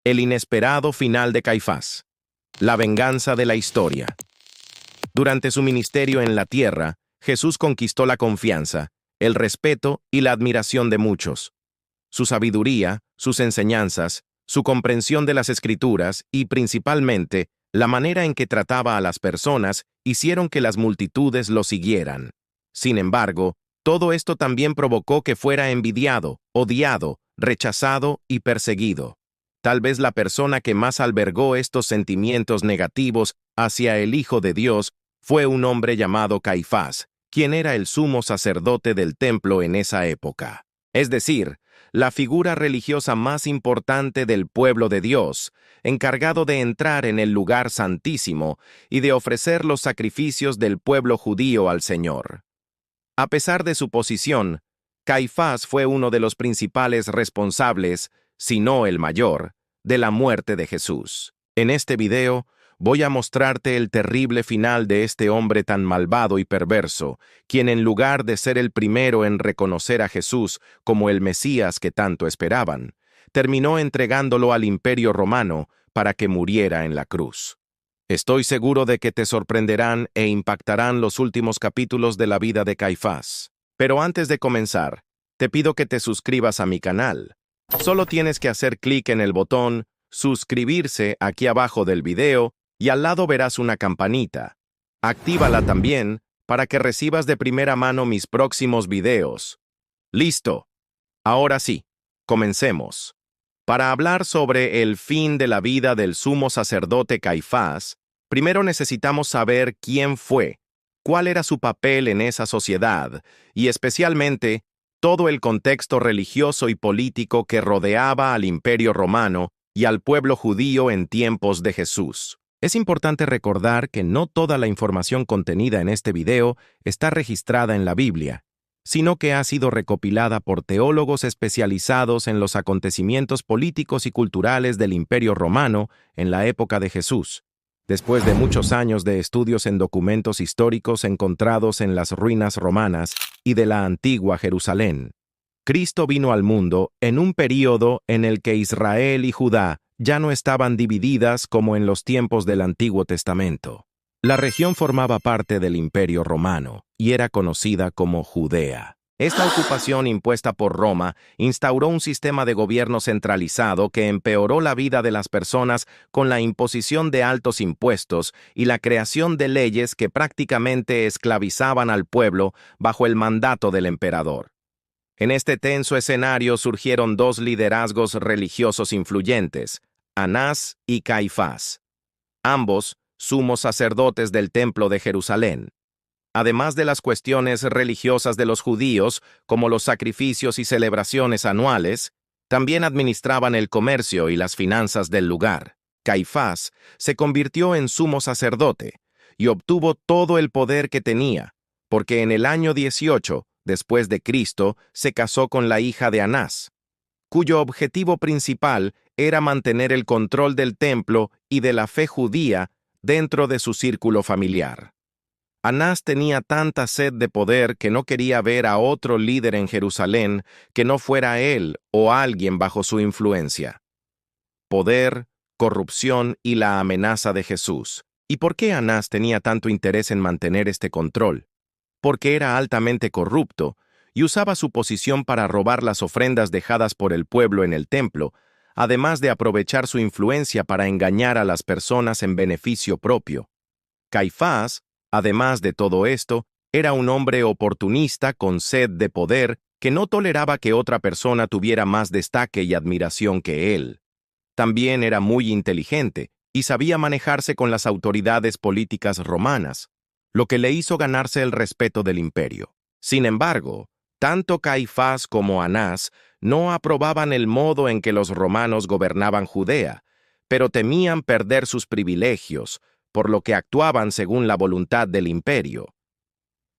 El inesperado final de Caifás. La venganza de la historia. Durante su ministerio en la tierra, Jesús conquistó la confianza, el respeto y la admiración de muchos. Su sabiduría, sus enseñanzas, su comprensión de las Escrituras y, principalmente, la manera en que trataba a las personas hicieron que las multitudes lo siguieran. Sin embargo, todo esto también provocó que fuera envidiado, odiado, rechazado y perseguido. Tal vez la persona que más albergó estos sentimientos negativos hacia el Hijo de Dios fue un hombre llamado Caifás, quien era el sumo sacerdote del templo en esa época. Es decir, la figura religiosa más importante del pueblo de Dios, encargado de entrar en el lugar santísimo y de ofrecer los sacrificios del pueblo judío al Señor. A pesar de su posición, Caifás fue uno de los principales responsables, si no el mayor, de la muerte de Jesús. En este video, voy a mostrarte el terrible final de este hombre tan malvado y perverso, quien en lugar de ser el primero en reconocer a Jesús como el Mesías que tanto esperaban, terminó entregándolo al Imperio Romano para que muriera en la cruz. Estoy seguro de que te sorprenderán e impactarán los últimos capítulos de la vida de Caifás. Pero antes de comenzar, te pido que te suscribas a mi canal. Solo tienes que hacer clic en el botón suscribirse aquí abajo del video y al lado verás una campanita. Actívala también para que recibas de primera mano mis próximos videos. ¡Listo! Ahora sí, comencemos. Para hablar sobre el fin de la vida del sumo sacerdote Caifás, primero necesitamos saber quién fue, cuál era su papel en esa sociedad y especialmente todo el contexto religioso y político que rodeaba al Imperio Romano y al pueblo judío en tiempos de Jesús. Es importante recordar que no toda la información contenida en este video está registrada en la Biblia, sino que ha sido recopilada por teólogos especializados en los acontecimientos políticos y culturales del Imperio Romano en la época de Jesús. Después de muchos años de estudios en documentos históricos encontrados en las ruinas romanas y de la antigua Jerusalén, Cristo vino al mundo en un período en el que Israel y Judá ya no estaban divididas como en los tiempos del Antiguo Testamento. La región formaba parte del Imperio Romano y era conocida como Judea. Esta ocupación impuesta por Roma instauró un sistema de gobierno centralizado que empeoró la vida de las personas con la imposición de altos impuestos y la creación de leyes que prácticamente esclavizaban al pueblo bajo el mandato del emperador. En este tenso escenario surgieron dos liderazgos religiosos influyentes, Anás y Caifás, ambos sumos sacerdotes del Templo de Jerusalén. Además de las cuestiones religiosas de los judíos, como los sacrificios y celebraciones anuales, también administraban el comercio y las finanzas del lugar. Caifás se convirtió en sumo sacerdote y obtuvo todo el poder que tenía, porque en el año 18, después de Cristo, se casó con la hija de Anás, cuyo objetivo principal era mantener el control del templo y de la fe judía dentro de su círculo familiar. Anás tenía tanta sed de poder que no quería ver a otro líder en Jerusalén que no fuera él o alguien bajo su influencia. Poder, corrupción y la amenaza de Jesús. ¿Y por qué Anás tenía tanto interés en mantener este control? Porque era altamente corrupto y usaba su posición para robar las ofrendas dejadas por el pueblo en el templo, además de aprovechar su influencia para engañar a las personas en beneficio propio. Caifás, además de todo esto, era un hombre oportunista con sed de poder que no toleraba que otra persona tuviera más destaque y admiración que él. También era muy inteligente y sabía manejarse con las autoridades políticas romanas, lo que le hizo ganarse el respeto del imperio. Sin embargo, tanto Caifás como Anás no aprobaban el modo en que los romanos gobernaban Judea, pero temían perder sus privilegios, por lo que actuaban según la voluntad del imperio.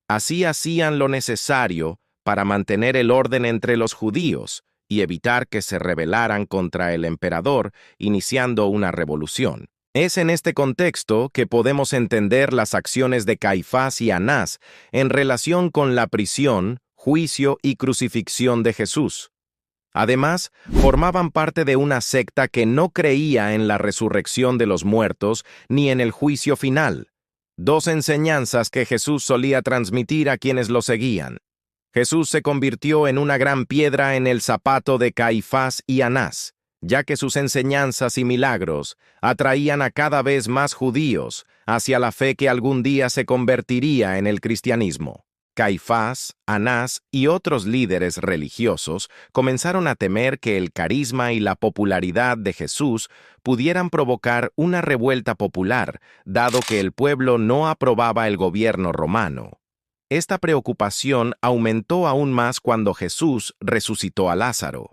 Así hacían lo necesario para mantener el orden entre los judíos y evitar que se rebelaran contra el emperador, iniciando una revolución. Es en este contexto que podemos entender las acciones de Caifás y Anás en relación con la prisión, juicio y crucifixión de Jesús. Además, formaban parte de una secta que no creía en la resurrección de los muertos ni en el juicio final. Dos enseñanzas que Jesús solía transmitir a quienes lo seguían. Jesús se convirtió en una gran piedra en el zapato de Caifás y Anás, ya que sus enseñanzas y milagros atraían a cada vez más judíos hacia la fe que algún día se convertiría en el cristianismo. Caifás, Anás y otros líderes religiosos comenzaron a temer que el carisma y la popularidad de Jesús pudieran provocar una revuelta popular, dado que el pueblo no aprobaba el gobierno romano. Esta preocupación aumentó aún más cuando Jesús resucitó a Lázaro.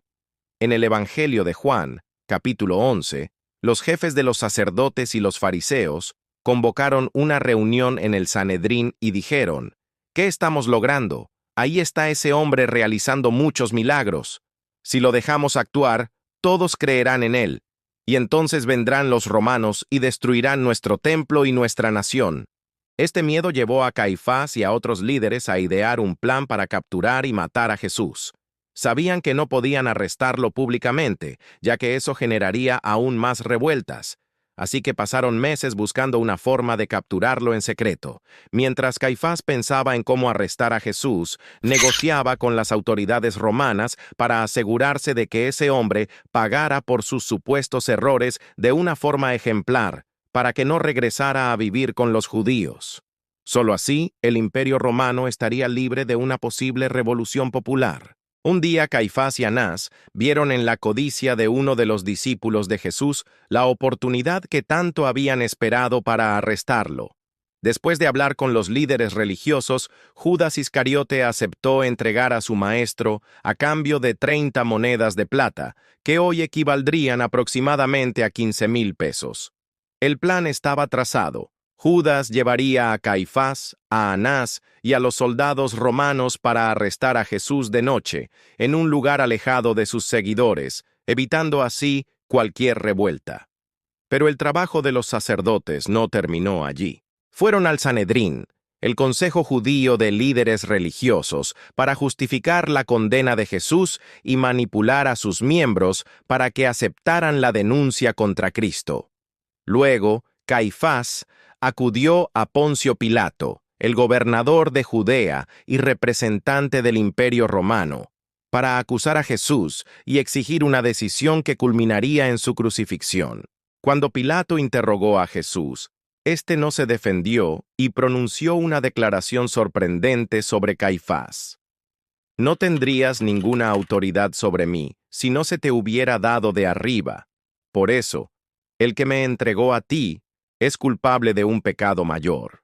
En el Evangelio de Juan, capítulo 11, los jefes de los sacerdotes y los fariseos convocaron una reunión en el Sanedrín y dijeron: ¿Qué estamos logrando? Ahí está ese hombre realizando muchos milagros. Si lo dejamos actuar, todos creerán en él, y entonces vendrán los romanos y destruirán nuestro templo y nuestra nación. Este miedo llevó a Caifás y a otros líderes a idear un plan para capturar y matar a Jesús. Sabían que no podían arrestarlo públicamente, ya que eso generaría aún más revueltas. Así que pasaron meses buscando una forma de capturarlo en secreto. Mientras Caifás pensaba en cómo arrestar a Jesús, negociaba con las autoridades romanas para asegurarse de que ese hombre pagara por sus supuestos errores de una forma ejemplar, para que no regresara a vivir con los judíos. Solo así, el Imperio Romano estaría libre de una posible revolución popular. Un día Caifás y Anás vieron en la codicia de uno de los discípulos de Jesús la oportunidad que tanto habían esperado para arrestarlo. Después de hablar con los líderes religiosos, Judas Iscariote aceptó entregar a su maestro a cambio de 30 monedas de plata, que hoy equivaldrían aproximadamente a 15,000 pesos. El plan estaba trazado. Judas llevaría a Caifás, a Anás y a los soldados romanos para arrestar a Jesús de noche, en un lugar alejado de sus seguidores, evitando así cualquier revuelta. Pero el trabajo de los sacerdotes no terminó allí. Fueron al Sanedrín, el consejo judío de líderes religiosos, para justificar la condena de Jesús y manipular a sus miembros para que aceptaran la denuncia contra Cristo. Luego, Caifás acudió a Poncio Pilato, el gobernador de Judea y representante del Imperio Romano, para acusar a Jesús y exigir una decisión que culminaría en su crucifixión. Cuando Pilato interrogó a Jesús, éste no se defendió y pronunció una declaración sorprendente sobre Caifás. «No tendrías ninguna autoridad sobre mí si no se te hubiera dado de arriba. Por eso, el que me entregó a ti es culpable de un pecado mayor».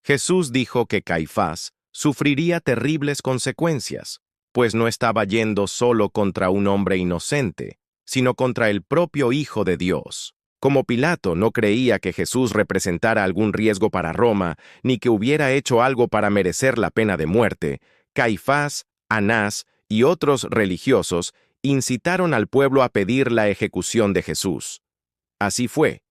Jesús dijo que Caifás sufriría terribles consecuencias, pues no estaba yendo solo contra un hombre inocente, sino contra el propio Hijo de Dios. Como Pilato no creía que Jesús representara algún riesgo para Roma, ni que hubiera hecho algo para merecer la pena de muerte, Caifás, Anás y otros religiosos incitaron al pueblo a pedir la ejecución de Jesús. Así fue.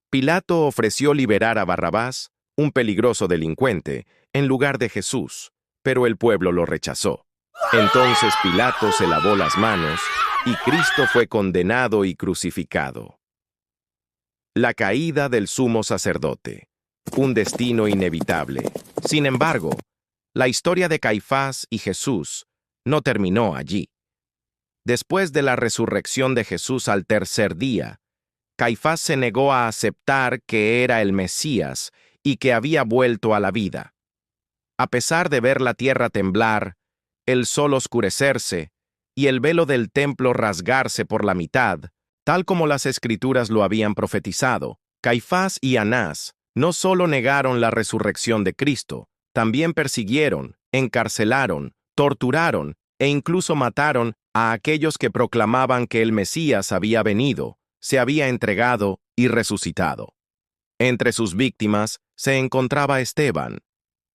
Pilato ofreció liberar a Barrabás, un peligroso delincuente, en lugar de Jesús, pero el pueblo lo rechazó. Entonces Pilato se lavó las manos y Cristo fue condenado y crucificado. La caída del sumo sacerdote. Un destino inevitable. Sin embargo, la historia de Caifás y Jesús no terminó allí. Después de la resurrección de Jesús al tercer día, Caifás se negó a aceptar que era el Mesías y que había vuelto a la vida. A pesar de ver la tierra temblar, el sol oscurecerse y el velo del templo rasgarse por la mitad, tal como las Escrituras lo habían profetizado, Caifás y Anás no solo negaron la resurrección de Cristo, también persiguieron, encarcelaron, torturaron e incluso mataron a aquellos que proclamaban que el Mesías había venido, se había entregado y resucitado. Entre sus víctimas se encontraba Esteban,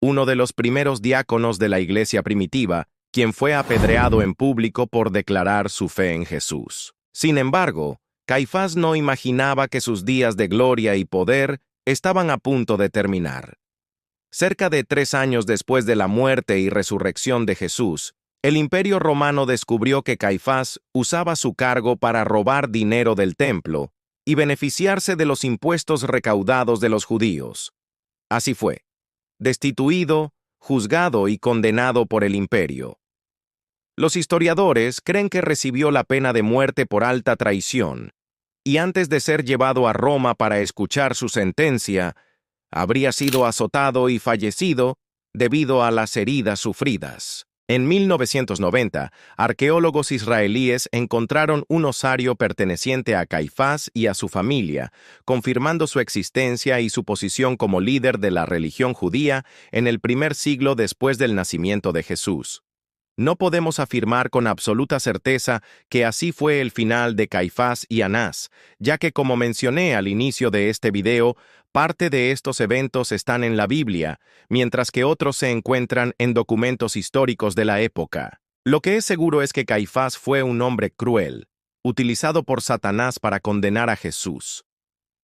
uno de los primeros diáconos de la iglesia primitiva, quien fue apedreado en público por declarar su fe en Jesús. Sin embargo, Caifás no imaginaba que sus días de gloria y poder estaban a punto de terminar. Cerca de 3 años después de la muerte y resurrección de Jesús, El Imperio Romano descubrió que Caifás usaba su cargo para robar dinero del templo y beneficiarse de los impuestos recaudados de los judíos. Así fue, destituido, juzgado y condenado por el imperio. Los historiadores creen que recibió la pena de muerte por alta traición, y antes de ser llevado a Roma para escuchar su sentencia, habría sido azotado y fallecido debido a las heridas sufridas. En 1990, arqueólogos israelíes encontraron un osario perteneciente a Caifás y a su familia, confirmando su existencia y su posición como líder de la religión judía en el primer siglo después del nacimiento de Jesús. No podemos afirmar con absoluta certeza que así fue el final de Caifás y Anás, ya que como mencioné al inicio de este video, parte de estos eventos están en la Biblia, mientras que otros se encuentran en documentos históricos de la época. Lo que es seguro es que Caifás fue un hombre cruel, utilizado por Satanás para condenar a Jesús.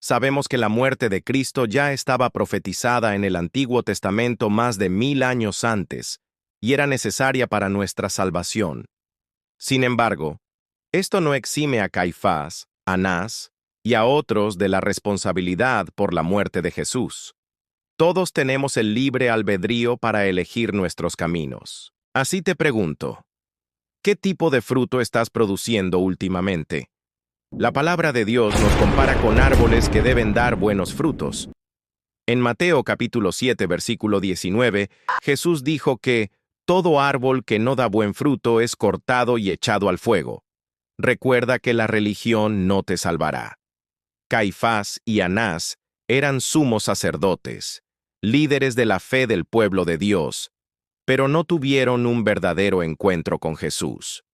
Sabemos que la muerte de Cristo ya estaba profetizada en el Antiguo Testamento más de 1000 años antes, y era necesaria para nuestra salvación. Sin embargo, esto no exime a Caifás, Anás y a otros de la responsabilidad por la muerte de Jesús. Todos tenemos el libre albedrío para elegir nuestros caminos. Así te pregunto, ¿qué tipo de fruto estás produciendo últimamente? La palabra de Dios nos compara con árboles que deben dar buenos frutos. En Mateo capítulo 7, versículo 19, Jesús dijo que todo árbol que no da buen fruto es cortado y echado al fuego. Recuerda que la religión no te salvará. Caifás y Anás eran sumos sacerdotes, líderes de la fe del pueblo de Dios, pero no tuvieron un verdadero encuentro con Jesús.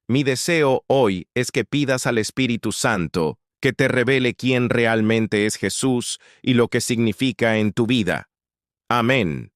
Mi deseo hoy es que pidas al Espíritu Santo que te revele quién realmente es Jesús y lo que significa en tu vida. Amén.